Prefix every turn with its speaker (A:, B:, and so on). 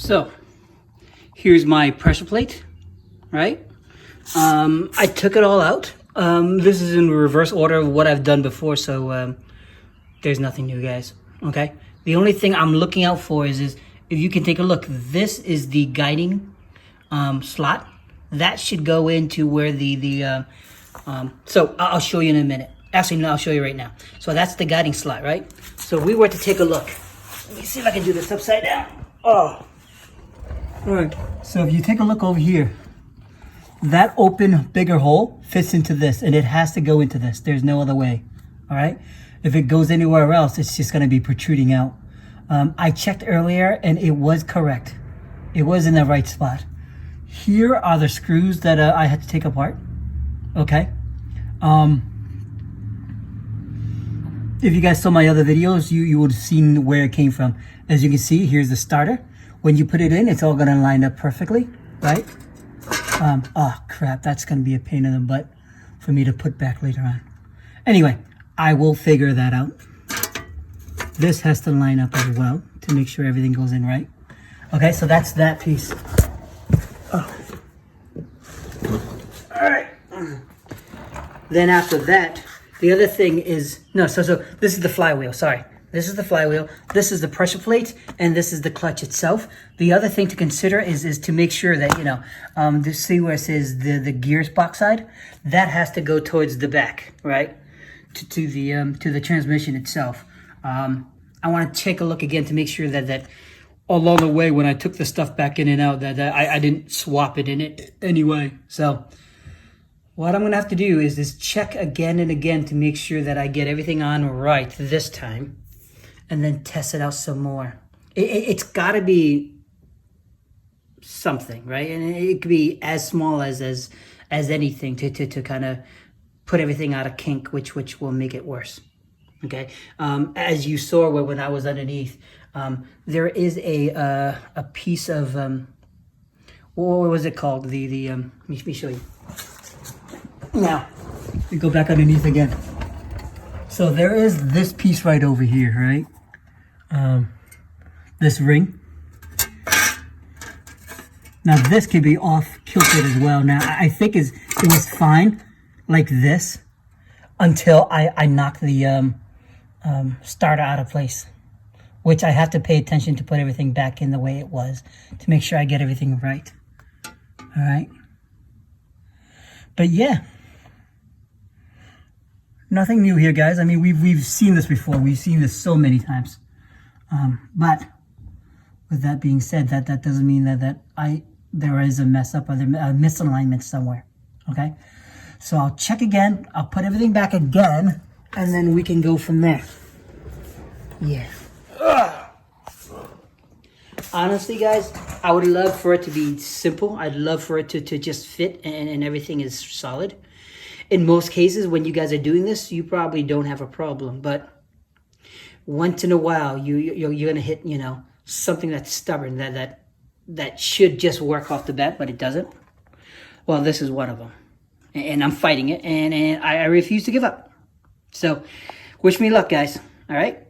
A: So here's my pressure plate, right? I took it all out. This is in reverse order of what I've done before, so there's nothing new, guys. Okay. The only thing I'm looking out for is if you can take a look. This is the guiding slot that should go into where so I'll show you in a minute. Actually, no, I'll show you right now. So that's the guiding slot, right? So if we were to take a look, let me see if I can do this upside down. Oh, all right. So if you take a look over here, that open bigger hole fits into this, and it has to go into this. There's no other way. All right. If it goes anywhere else, it's just going to be protruding out. I checked earlier, and it was correct. It was in the right spot. Here are the screws that I had to take apart. Okay. If you guys saw my other videos, you would have seen where it came from. As you can see, here's the starter. When you put it in, it's all going to line up perfectly, right? Oh crap, that's going to be a pain in the butt for me to put back later on. Anyway, I will figure that out. This has to line up as well to make sure everything goes in right. Okay, so that's that piece. Oh. All right. Then after that, the other thing is, so this is the flywheel, sorry. This is the flywheel, this is the pressure plate, and this is the clutch itself. The other thing to consider is to make sure that, to see where it says the gears box side, that has to go towards the back, right? To the transmission itself. I want to take a look again to make sure that along the way when I took the stuff back in and out, that I didn't swap it in it anyway. So what I'm going to have to do is check again and again to make sure that I get everything on right this time, and then test it out some more. It's got to be something, right? And it could be as small as anything to kind of put everything out of kink, which will make it worse. Okay. As you saw when I was underneath, there is a piece of what was it called? Let me show you. Now, we go back underneath again. So there is this piece right over here, right? This ring. Now this could be off kilted as well. Now I think it was fine like this until I knocked the starter out of place, which I have to pay attention to put everything back in the way it was to make sure I get everything right. All right. But yeah. Nothing new here, guys. I mean, we've seen this before. We've seen this so many times. But with that being said, that doesn't mean that there is a mess up or a misalignment somewhere. Okay? So I'll check again. I'll put everything back again, and then we can go from there. Yeah. Honestly, guys, I would love for it to be simple. I'd love for it to just fit and everything is solid. In most cases, when you guys are doing this, you probably don't have a problem. But once in a while, you're going to hit, something that's stubborn, that should just work off the bat, but it doesn't. Well, this is one of them. And I'm fighting it, and I refuse to give up. So, wish me luck, guys. All right?